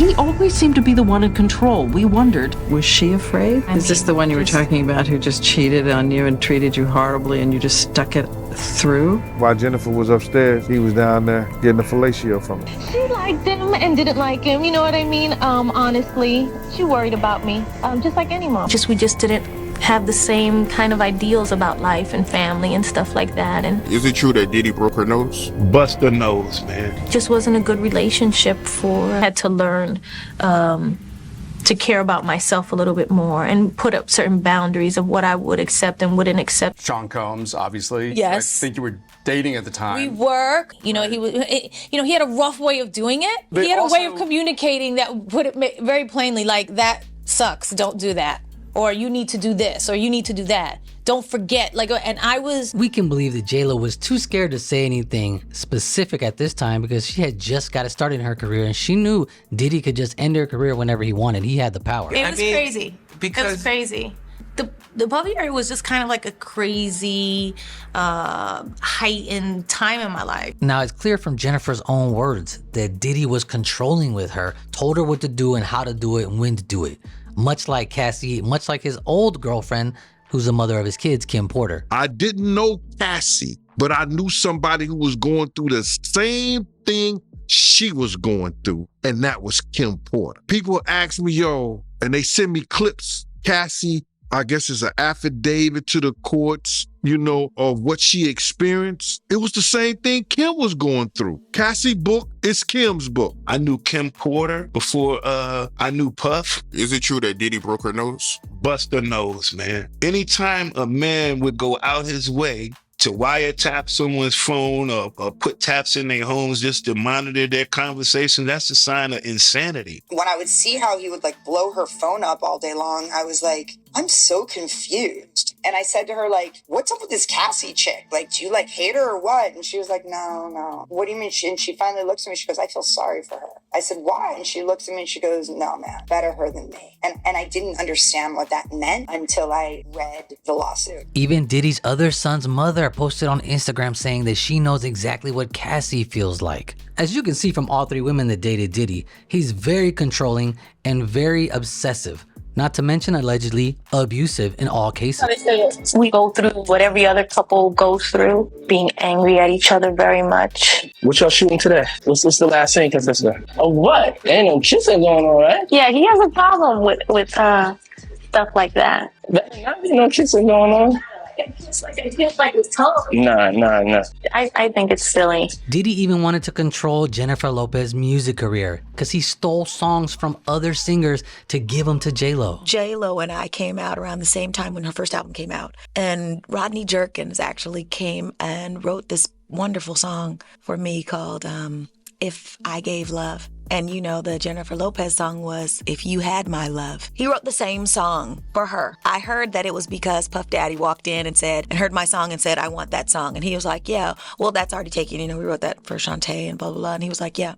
He always seemed to be the one in control. We wondered. Was she afraid? Is this the one you were talking about who just cheated on you and treated you horribly and you just stuck it through? While Jennifer was upstairs, he was down there getting a fellatio from her. She liked him and didn't like him, you know what I mean? Honestly, she worried about me, just like any mom. We just didn't have the same kind of ideals about life and family and stuff like that. And is it true that Diddy broke her nose? Bust her nose, man. Just wasn't a good relationship I had to learn to care about myself a little bit more and put up certain boundaries of what I would accept and wouldn't accept. Sean Combs, obviously. Yes. I think you were dating at the time. We were. You know, he had a rough way of doing it. But he had also, a way of communicating that put it very plainly, like, that sucks, don't do that. Or you need to do this, or you need to do that. Don't forget, We can believe that J-Lo was too scared to say anything specific at this time because she had just got started in her career and she knew Diddy could just end her careir whenever he wanted. He had the power. It was crazy. It was crazy. The Puffy era was just kind of like a crazy, heightened time in my life. Now, it's clear from Jennifer's own words that Diddy was controlling with her, told her what to do and how to do it and when to do it. Much like Cassie, much like his old girlfriend, who's the mother of his kids, Kim Porter. I didn't know Cassie, but I knew somebody who was going through the same thing she was going through, and that was Kim Porter. People ask me, and they send me clips. Cassie, I guess it's an affidavit to the courts, of what she experienced. It was the same thing Kim was going through. Cassie's book is Kim's book. I knew Kim Porter before I knew Puff. Is it true that Diddy broke her nose? Bust her nose, man. Anytime a man would go out his way to wiretap someone's phone or put taps in their homes just to monitor their conversation, that's a sign of insanity. When I would see how he would blow her phone up all day long, I was like, I'm so confused. And I said to her, what's up with this Cassie chick? Do you hate her or what? And she was like, no. What do you mean? And she finally looks at me, she goes, I feel sorry for her. I said, why? And she looks at me and she goes, no, man, better her than me. And I didn't understand what that meant until I read the lawsuit. Even Diddy's other son's mother posted on Instagram saying that she knows exactly what Cassie feels like. As you can see from all three women that dated Diddy, he's very controlling and very obsessive. Not to mention allegedly abusive in all cases. We go through what every other couple goes through, being angry at each other very much. What y'all shooting today? What's the last scene, Confessor? Oh, what? Ain't no kissing going on, right? Yeah, he has a problem with stuff like that. Ain't no kissing going on. It feels like it's tough. Nah. I think it's silly. Diddy even wanted to control Jennifer Lopez's music career because he stole songs from other singers to give them to J-Lo. J-Lo and I came out around the same time when her first album came out. And Rodney Jerkins actually came and wrote this wonderful song for me called If I Gave Love. And the Jennifer Lopez song was If You Had My Love. He wrote the same song for her. I heard that it was because Puff Daddy walked in and heard my song and said, I want that song. And he was like, yeah, well, that's already taken. We wrote that for Shantae and blah, blah, blah. And he was like, yeah,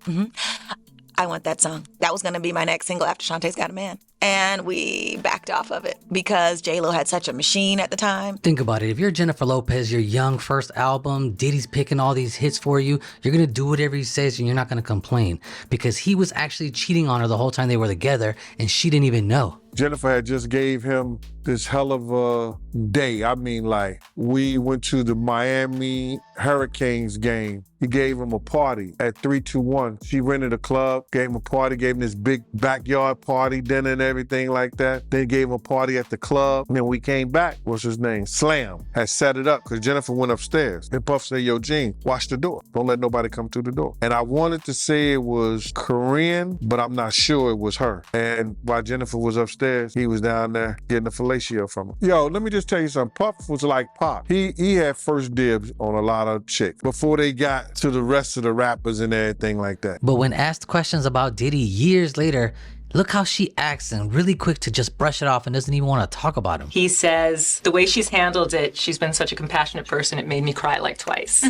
I want that song. That was going to be my next single after Shantae's Got a Man. And we backed off of it because J-Lo had such a machine at the time. Think about it. If you're Jennifer Lopez, your young first album, Diddy's picking all these hits for you, you're going to do whatever he says and you're not going to complain because he was actually cheating on her the whole time they were together and she didn't even know. Jennifer had just gave him this hell of a day. I mean, we went to the Miami Hurricanes game. He gave him a party at 321. She rented a club, gave him a party, gave him this big backyard party, dinner and everything like that. Then gave him a party at the club. And then we came back. What's his name? Slam had set it up because Jennifer went upstairs. And Puff said, yo, Gene, watch the door. Don't let nobody come through the door. And I wanted to say it was Korean, but I'm not sure it was her. And while Jennifer was upstairs, he was down there getting a fellatio from her. Yo, let me just tell you something. Puff was like Pop. He had first dibs on a lot of chicks before they got to the rest of the rappers and everything like that. But when asked questions about Diddy years later, look how she acts and really quick to just brush it off and doesn't even want to talk about him. He says, the way she's handled it, she's been such a compassionate person, it made me cry twice.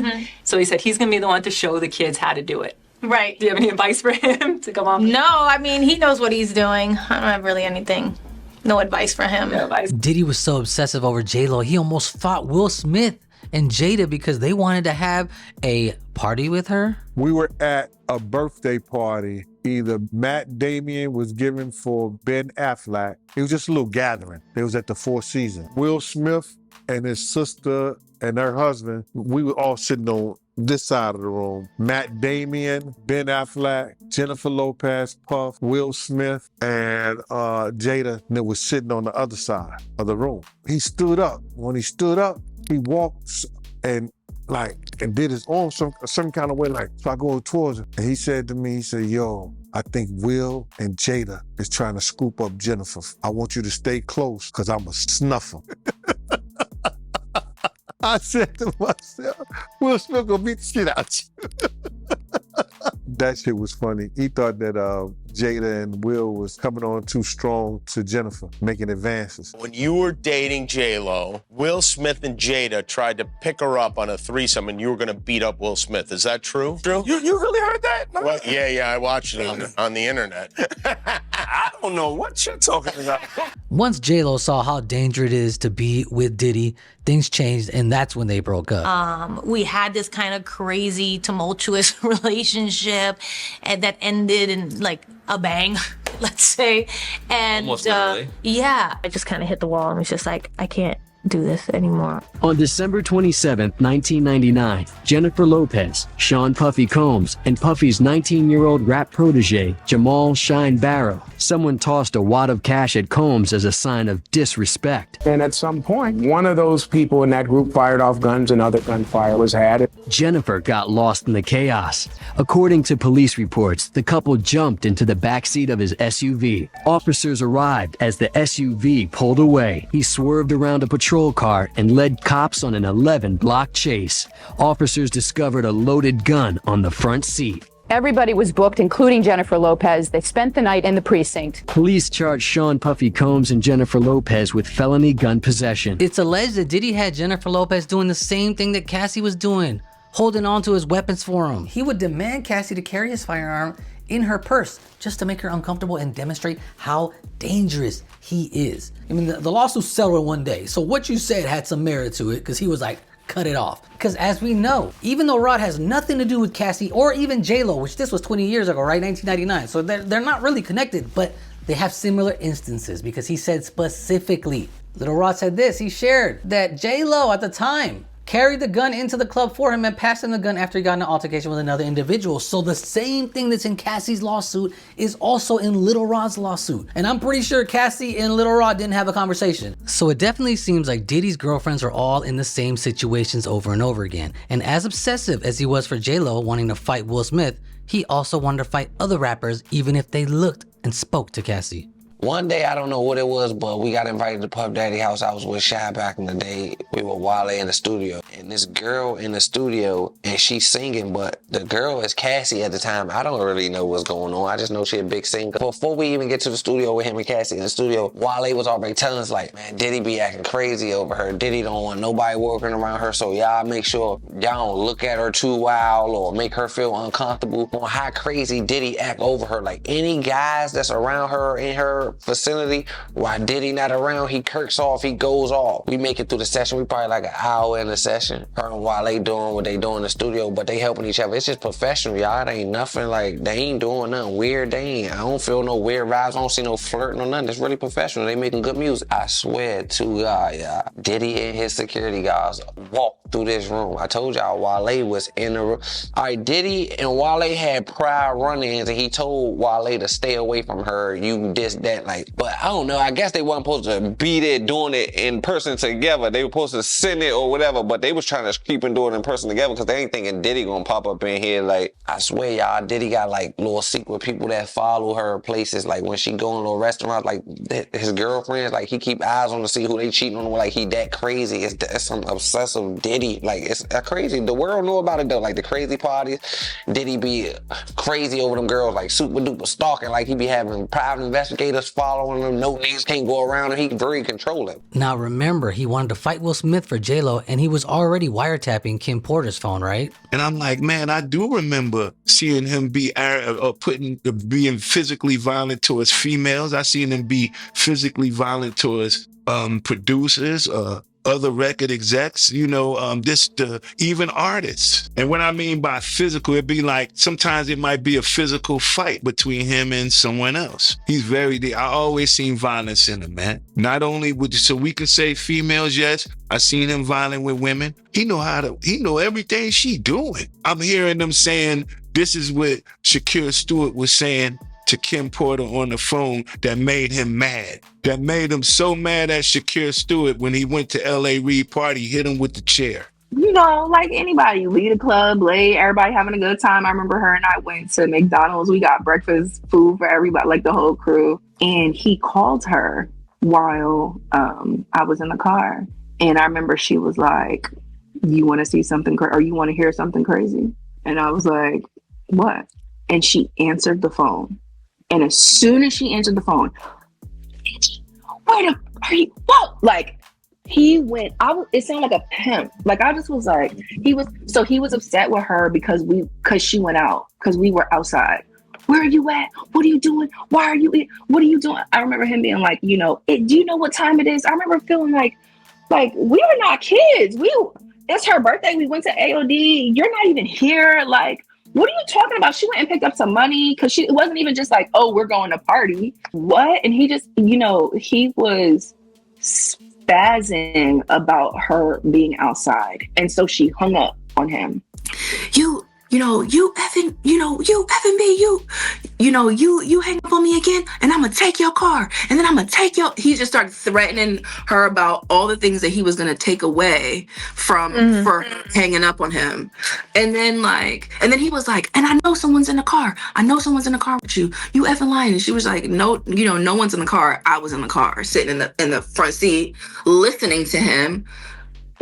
So he said he's going to be the one to show the kids how to do it. Right. Do you have any advice for him to come on? No, he knows what he's doing. I don't have really anything. No advice for him. No advice. Diddy was so obsessive over J-Lo, he almost fought Will Smith and Jada because they wanted to have a party with her? We were at a birthday party. Either Matt Damien was giving for Ben Affleck. It was just a little gathering. It was at the Four Seasons. Will Smith and his sister and her husband, we were all sitting on this side of the room. Matt Damien, Ben Affleck, Jennifer Lopez, Puff, Will Smith, and Jada that was sitting on the other side of the room. He stood up. When he stood up, he walked and did his arm some kind of way, so I go towards him. And he said to me, he said, yo, I think Will and Jada is trying to scoop up Jennifer. I want you to stay close because I'm a snuffer. I said to myself, Will Smith gonna beat the shit out you. That shit was funny. He thought that Jada and Will was coming on too strong to Jennifer, making advances. When you were dating J-Lo, Will Smith and Jada tried to pick her up on a threesome and you were gonna beat up Will Smith. Is that true? True? You really heard that? No. Well, yeah, I watched it on the internet. I don't know what you're talking about. Once J-Lo saw how dangerous it is to be with Diddy, things changed, and that's when they broke up. We had this kind of crazy, tumultuous relationship and that ended in like a bang, let's say. And almost literally. Yeah, I just kind of hit the wall and was just like, I can't do this anymore. On December 27th, 1999, Jennifer Lopez, Sean Puffy Combs, and Puffy's 19-year-old rap protege, Jamal Shine Barrow, someone tossed a wad of cash at Combs as a sign of disrespect. And at some point, one of those people in that group fired off guns and other gunfire was had. Jennifer got lost in the chaos. According to police reports, the couple jumped into the backseat of his SUV. Officers arrived as the SUV pulled away. He swerved around a patrol car and led cops on an 11-block chase. Officers discovered a loaded gun on the front seat. Everybody was booked, including Jennifer Lopez. They spent the night in the precinct. Police charged Sean Puffy Combs and Jennifer Lopez with felony gun possession. It's alleged that Diddy had Jennifer Lopez doing the same thing that Cassie was doing, holding on to his weapons for him. He would demand Cassie to carry his firearm in her purse just to make her uncomfortable and demonstrate how dangerous he is. I mean, the lawsuit settled one day, so what you said had some merit to it because he was like, cut it off. Because as we know, even though Rod has nothing to do with Cassie or even J-Lo, which this was 20 years ago, right? 1999. So they're not really connected, but they have similar instances because he said specifically, Little Rod said this, he shared that J-Lo at the time carried the gun into the club for him and passed him the gun after he got in an altercation with another individual. So the same thing that's in Cassie's lawsuit is also in Little Rod's lawsuit. And I'm pretty sure Cassie and Little Rod didn't have a conversation. So it definitely seems like Diddy's girlfriends are all in the same situations over and over again. And as obsessive as he was for J-Lo wanting to fight Will Smith, he also wanted to fight other rappers even if they looked and spoke to Cassie. One day, I don't know what it was, but we got invited to Puff Daddy house. I was with Shy back in the day. We were Wale in the studio. And this girl in the studio, and she's singing, but the girl is Cassie at the time. I don't really know what's going on. I just know she's a big singer. Before we even get to the studio with him and Cassie in the studio, Wale was already telling us like, man, Diddy be acting crazy over her. Diddy don't want nobody working around her, so y'all make sure y'all don't look at her too wild or make her feel uncomfortable on how crazy Diddy act over her. Like any guys that's around her in her vicinity, while Diddy not around, he kirks off, he goes off. We make it through the session. We probably like an hour in the session. Her and Wale doing what they do in the studio, but they helping each other. It's just professional, y'all. It ain't nothing like, they ain't doing nothing weird. I don't feel no weird vibes. I don't see no flirting or nothing. It's really professional. They making good music. I swear to God, y'all. Diddy and his security guys walked through this room. I told y'all Wale was in the room. All right, Diddy and Wale had prior run-ins, and he told Wale to stay away from her. You this, that, like, but I don't know. I guess they wasn't supposed to be there doing it in person together. They were supposed to send it or whatever, but they was trying to keep and doing it in person together because they ain't thinking Diddy gonna pop up in here. Like, I swear, y'all, Diddy got like little secret people that follow her places. Like when she go in little restaurants, like his girlfriends, like he keep eyes on to see who they cheating on. Like he that crazy. It's some obsessive Diddy. Like it's crazy. The world know about it though. Like the crazy parties, Diddy be crazy over them girls, like super duper stalking. Like he be having private investigators following him. No niggas can't go around him. He very controlling. Now remember, he wanted to fight Will Smith for J-Lo, and he was already wiretapping Kim Porter's phone, right? And I'm like, man, I do remember seeing him be being physically violent towards females. I seen him be physically violent towards producers, other record execs, even artists. And what I mean by physical, it'd be like, sometimes it might be a physical fight between him and someone else. I always seen violence in him, man. Not only so we can say females, yes, I seen him violent with women. He know everything she doing. I'm hearing them saying, this is what Shakira Stewart was saying to Kim Porter on the phone that made him mad. That made him so mad at Shakira Stewart when he went to L.A. Reid party, hit him with the chair. Like anybody, leave the club late, everybody having a good time. I remember her and I went to McDonald's. We got breakfast food for everybody, like the whole crew. And he called her while I was in the car. And I remember she was like, you want to see something or you want to hear something crazy? And I was like, what? And she answered the phone. And as soon as she answered the phone, where are you? Whoa! Like, he went, it sounded like a pimp. Like, I just was like, he was upset with her because she went out, because we were outside. Where are you at? What are you doing? Why are you, what are you doing? I remember him being like, do you know what time it is? I remember feeling like we are not kids. It's her birthday. We went to AOD. You're not even here. Like, what are you talking about? She went and picked up some money because it wasn't even just like, oh, we're going to party. What? And he just, he was spazzing about her being outside. And so she hung up on him. You effing me, you hang up on me again, and I'm gonna take your car, and then I'm gonna take he just started threatening her about all the things that he was gonna take away from for hanging up on him. And then he was like, and I know someone's in the car with you effing lying. And she was like, no, no one's in the car. I was in the car sitting in the front seat listening to him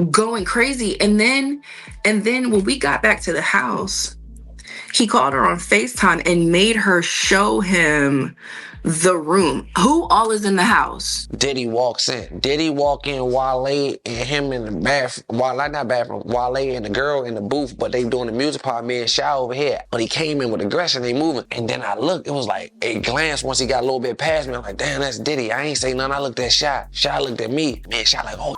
going crazy. And then when we got back to the house, he called her on FaceTime and made her show him the room. Who all is in the house? Diddy walks in. Diddy walk in, Wale and him in the bathroom. Wale and the girl in the booth, but they doing the music part, me and Shy over here. But he came in with aggression, they moving. And then I looked, it was like a glance once he got a little bit past me. I'm like, damn, that's Diddy. I ain't say nothing. I looked at Shy. Shy looked at me. Man, Shy like, oh.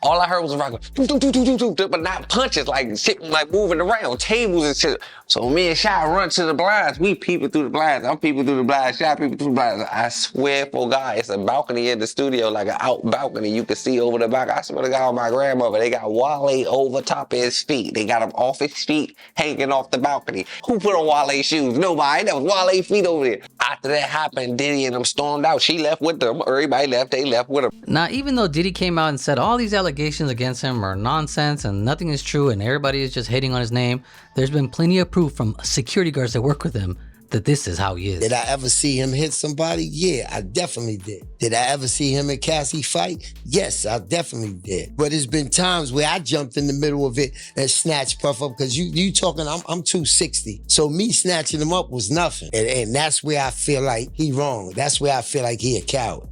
All I heard was a rock, but not punches, like shit, like moving around, tables and shit. So me and Shy run to the blinds. We peeping through the blinds. I'm peeping through the blinds. Shy peeping through the blinds. I swear for God, it's a balcony in the studio, like an out balcony. You can see over the back. I swear to God, my grandmother, they got Wale over top of his feet. They got him off his feet, hanging off the balcony. Who put on Wale's shoes? Nobody. That was Wale's feet over there. After that happened, Diddy and them stormed out. She left with them. Everybody left. They left with him. Now, even though Diddy came out and said all these allegations against him are nonsense and nothing is true and everybody is just hating on his name, there's been plenty of proof from security guards that work with him that this is how he is. Did I ever see him hit somebody? Yeah, I definitely did. Did I ever see him and Cassie fight? Yes, I definitely did. But there's been times where I jumped in the middle of it and snatched Puff up, because you talking, I'm 260. So me snatching him up was nothing. And that's where I feel like he wrong. That's where I feel like he a coward.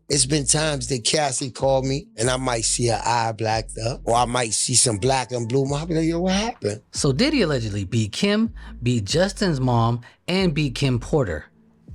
It's been times that Cassie called me and I might see her eye blacked up, or I might see some black and blue. I'll be like, yo, what happened? So Diddy allegedly beat Kim, beat Justin's mom, and beat Kim Porter.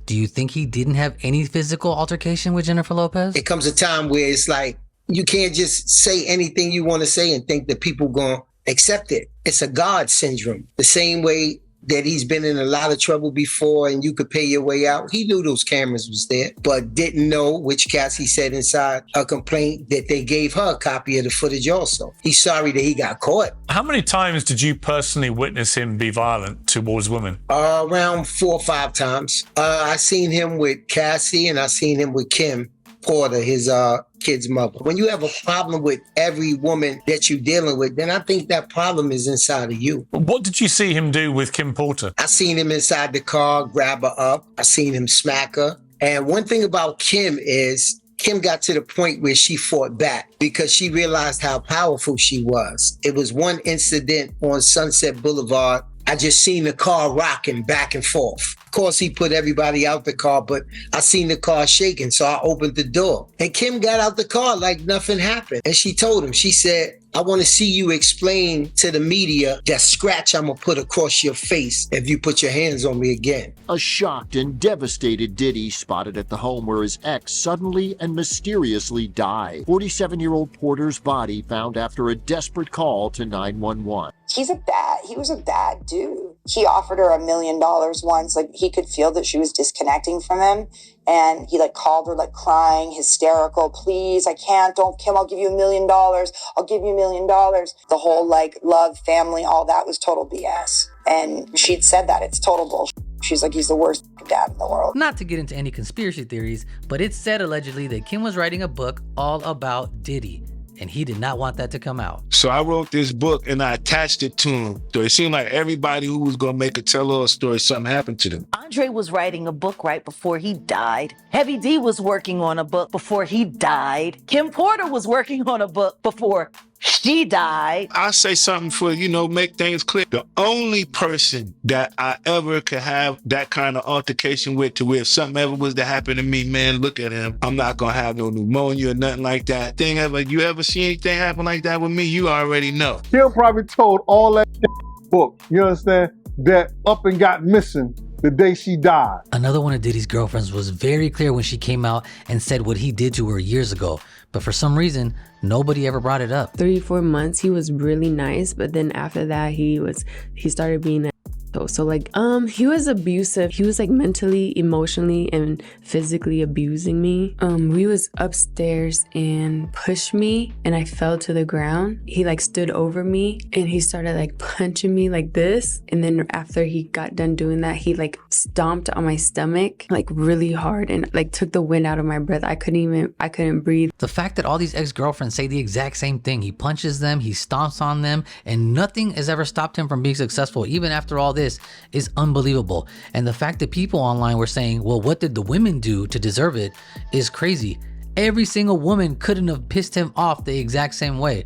Do you think he didn't have any physical altercation with Jennifer Lopez? It comes a time where it's like, you can't just say anything you want to say and think that people gonna accept it. It's a God syndrome. The same way that he's been in a lot of trouble before and you could pay your way out. He knew those cameras was there, but didn't know, which Cassie said inside her complaint, that they gave her a copy of the footage also. He's sorry that he got caught. How many times did you personally witness him be violent towards women? Around 4 or 5 times. I seen him with Cassie and I seen him with Kim Porter, his kid's mother. When you have a problem with every woman that you're dealing with, then I think that problem is inside of you. What did you see him do with Kim Porter? I seen him inside the car, grab her up. I seen him smack her. And one thing about Kim is Kim got to the point where she fought back because she realized how powerful she was. It was one incident on Sunset Boulevard. I just seen the car rocking back and forth. Of course, he put everybody out the car, but I seen the car shaking, so I opened the door. And Kim got out the car like nothing happened. And she told him, she said, I want to see you explain to the media that scratch I'm going to put across your face if you put your hands on me again. A shocked and devastated Diddy spotted at the home where his ex suddenly and mysteriously died. 47-year-old Porter's body found after a desperate call to 911. He was a bad dude. He offered her $1 million once. Like, he could feel that she was disconnecting from him. And he like called her like crying, hysterical, please, I can't, don't, Kim, I'll give you $1 million. I'll give you $1 million. The whole like love, family, all that was total BS. And she'd said that it's total bullshit. She's like, he's the worst dad in the world. Not to get into any conspiracy theories, but it's said allegedly that Kim was writing a book all about Diddy, and he did not want that to come out. So I wrote this book and I attached it to him. So it seemed like everybody who was gonna make a tell-all story, something happened to them. Andre was writing a book right before he died. Heavy D was working on a book before he died. Kim Porter was working on a book before she died. I'll say something for, make things clear. The only person that I ever could have that kind of altercation with, to where if something ever was to happen to me, man, look at him. I'm not gonna have no pneumonia or nothing like that. You ever see anything happen like that with me? You already know. Kim probably told all that book, you understand, that up and got missing the day she died. Another one of Diddy's girlfriends was very clear when she came out and said what he did to her years ago. But for some reason, nobody ever brought it up. 3-4 months, he was really nice. But then after that, he started being so like, he was abusive. He was like mentally, emotionally, and physically abusing me. We was upstairs and pushed me and I fell to the ground. He like stood over me and he started like punching me like this. And then after he got done doing that, he like stomped on my stomach like really hard and like took the wind out of my breath. I couldn't breathe. The fact that all these ex-girlfriends say the exact same thing. He punches them, he stomps on them, and nothing has ever stopped him from being successful, even after all this, is unbelievable. And the fact that people online were saying, well, what did the women do to deserve it, is crazy. Every single woman couldn't have pissed him off the exact same way.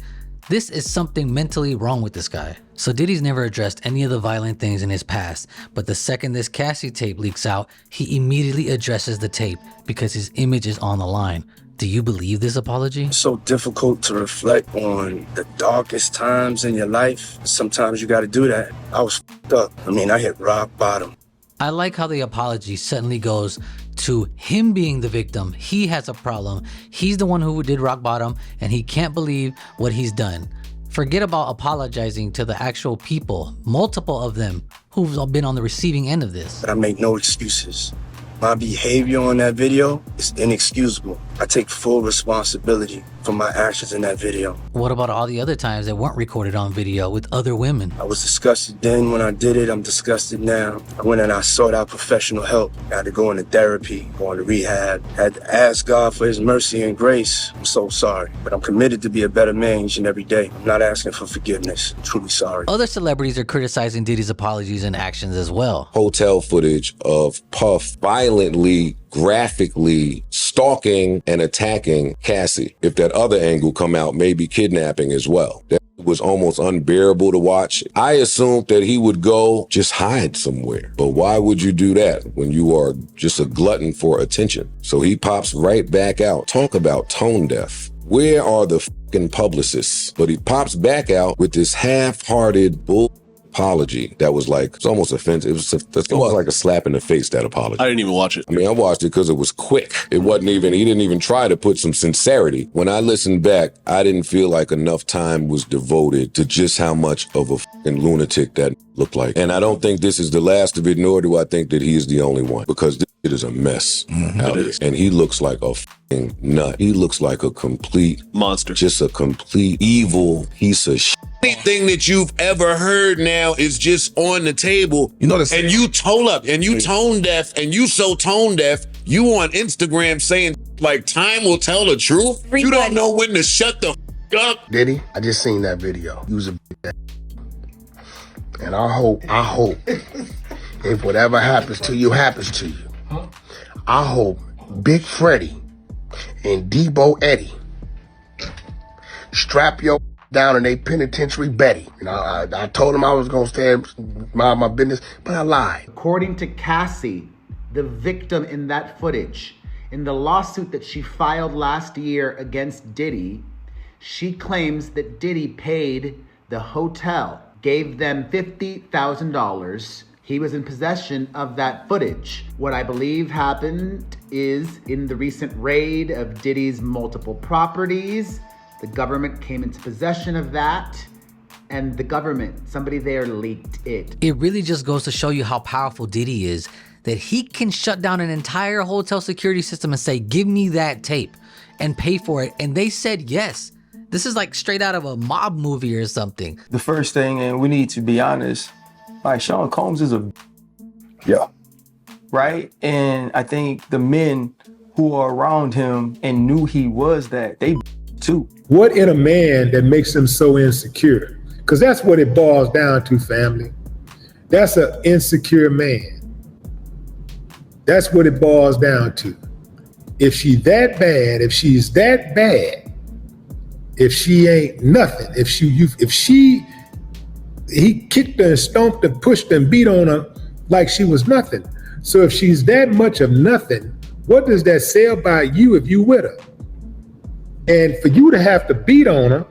This is something mentally wrong with this guy. So Diddy's never addressed any of the violent things in his past, but the second this Cassie tape leaks out, he immediately addresses the tape because his image is on the line. Do you believe this apology? It's so difficult to reflect on the darkest times in your life. Sometimes you got to do that. I was f***ed up. I hit rock bottom. I like how the apology suddenly goes to him being the victim. He has a problem. He's the one who did rock bottom, and he can't believe what he's done. Forget about apologizing to the actual people, multiple of them, who've been on the receiving end of this. But I make no excuses. My behavior on that video is inexcusable. I take full responsibility for my actions in that video. What about all the other times that weren't recorded on video with other women? I was disgusted then when I did it. I'm disgusted now. I went and I sought out professional help. I had to go into therapy, go into rehab. I had to ask God for his mercy and grace. I'm so sorry, but I'm committed to be a better man each and every day. I'm not asking for forgiveness. I'm truly sorry. Other celebrities are criticizing Diddy's apologies and actions as well. Hotel footage of Puff violently, graphically stalking and attacking Cassie. If that other angle come out, maybe kidnapping as well. That was almost unbearable to watch. I assumed that he would go just hide somewhere. But why would you do that when you are just a glutton for attention? So he pops right back out. Talk about tone deaf. Where are the fucking publicists? But he pops back out with this half-hearted bull apology that was like, it's almost offensive. It was like a slap in the face, that apology. I didn't even watch it. I watched it because it was quick. It wasn't even, he didn't even try to put some sincerity. When I listened back, I didn't feel like enough time was devoted to just how much of a fucking lunatic that looked like. And I don't think this is the last of it, nor do I think that he is the only one, because this shit is a mess out here. And he looks like a fucking nut. He looks like a complete monster, just a complete evil piece of shit. Anything that you've ever heard now is just on the table. And you tone deaf, and you so tone deaf, you on Instagram saying like time will tell the truth. You don't know when to shut the up. Diddy, I just seen that video. He was a big and I hope if whatever happens to you happens to you, I hope Big Freddie and Debo Eddie strap your down in a penitentiary Betty. I told him I was gonna stay mind my business, but I lied. According to Cassie, the victim in that footage, in the lawsuit that she filed last year against Diddy, She claims that Diddy paid the hotel, gave them $50,000. He was in possession of that footage. What I believe happened is in the recent raid of Diddy's multiple properties, the government came into possession of that, and the government, somebody there leaked it. It really just goes to show you how powerful Diddy is, that he can shut down an entire hotel security system and say, give me that tape and pay for it. And they said yes. This is like straight out of a mob movie or something. The first thing, and we need to be honest, like Sean Combs is a right? And I think the men who are around him and knew he was that, they too. What in a man that makes him so insecure? Because that's what it boils down to, family. That's an insecure man. That's what it boils down to. If she's that bad, if she's that bad, if she ain't nothing, he kicked her and stomped her, pushed her and beat on her like she was nothing. So if she's that much of nothing, what does that say about you if you with her? And for you to have to beat on her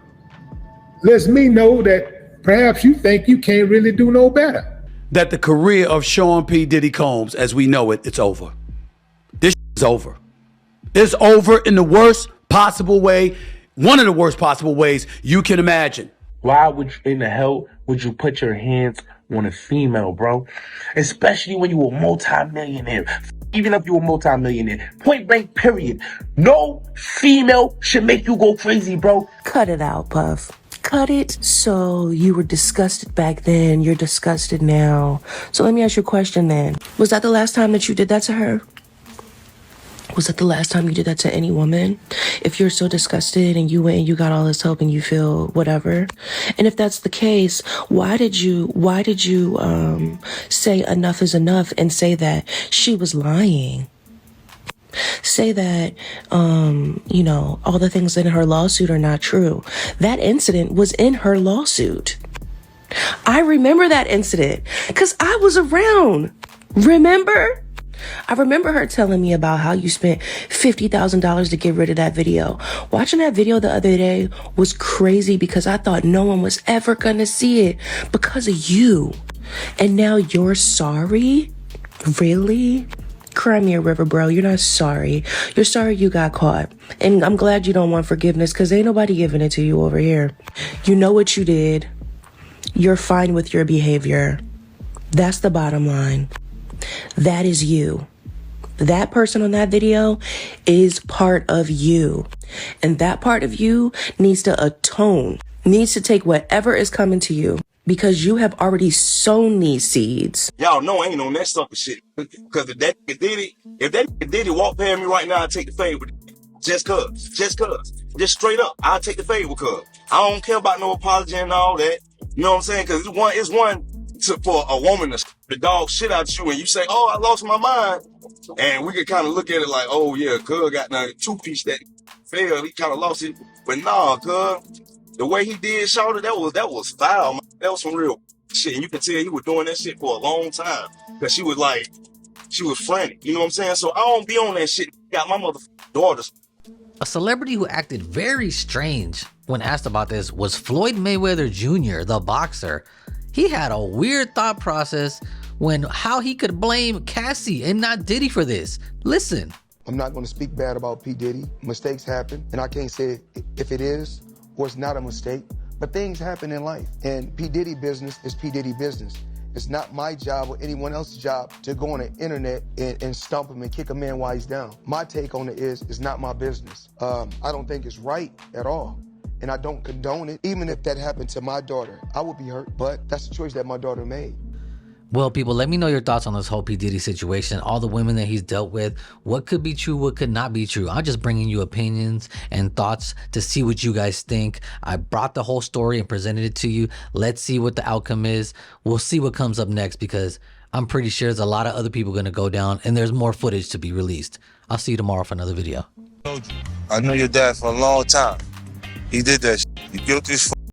lets me know that perhaps you think you can't really do no better. That the career of Sean P. Diddy Combs, as we know it, it's over. This is over. It's over in the worst possible way, one of the worst possible ways you can imagine. Why in the hell would you put your hands on a female, bro? Especially when you a multi-millionaire. Even if you a multi-millionaire. Point blank, period. No female should make you go crazy, bro. Cut it out, Puff. Cut it. So you were disgusted back then. You're disgusted now. So let me ask you a question then. Was that the last time that you did that to her? Was that the last time you did that to any woman? If you're so disgusted and you went and you got all this help and you feel whatever, and if that's the case, why did you say enough is enough and say that she was lying? Say that, all the things in her lawsuit are not true. That incident was in her lawsuit. I remember that incident because I was around. Remember? I remember her telling me about how you spent $50,000 to get rid of that video. Watching that video the other day was crazy because I thought no one was ever gonna see it because of you. And now you're sorry? Really? Cry me a river, bro. You're not sorry. You're sorry you got caught. And I'm glad you don't want forgiveness because ain't nobody giving it to you over here. You know what you did. You're fine with your behavior. That's the bottom line. That is you. That person on that video is part of you. And that part of you needs to atone, needs to take whatever is coming to you because you have already sown these seeds. Y'all know I ain't on that sucker shit. Because if that Diddy walk past me right now, I'll take the favor. Just cuz. Just straight up, I'll take the favor cuz. I don't care about no apology and all that. You know what I'm saying? Because it's one for a woman to the dog shit out you and you say, oh, I lost my mind. And we could kind of look at it like, oh yeah, cuz got now two-piece that failed. He kind of lost it. But nah, cuz, the way he did Shawty, that was foul, man. That was some real shit. And you can tell he was doing that shit for a long time. Because she was frantic. You know what I'm saying? So I don't be on that shit. Got my motherfucking daughters. A celebrity who acted very strange when asked about this was Floyd Mayweather Jr., the boxer. He had a weird thought process when how he could blame Cassie and not Diddy for this. Listen. I'm not going to speak bad about P. Diddy. Mistakes happen, and I can't say if it is or it's not a mistake, but things happen in life. And P. Diddy business is P. Diddy business. It's not my job or anyone else's job to go on the internet and stump him and kick a man while he's down. My take on it is it's not my business. I don't think it's right at all. And I don't condone it. Even if that happened to my daughter, I would be hurt, but that's the choice that my daughter made. Well, people, let me know your thoughts on this whole P. Diddy situation, all the women that he's dealt with, what could be true, what could not be true. I'm just bringing you opinions and thoughts to see what you guys think. I brought the whole story and presented it to you. Let's see what the outcome is. We'll see what comes up next because I'm pretty sure there's a lot of other people going to go down and there's more footage to be released. I'll see you tomorrow for another video. I knew your dad for a long time. He did that shit. You guilty as fuck.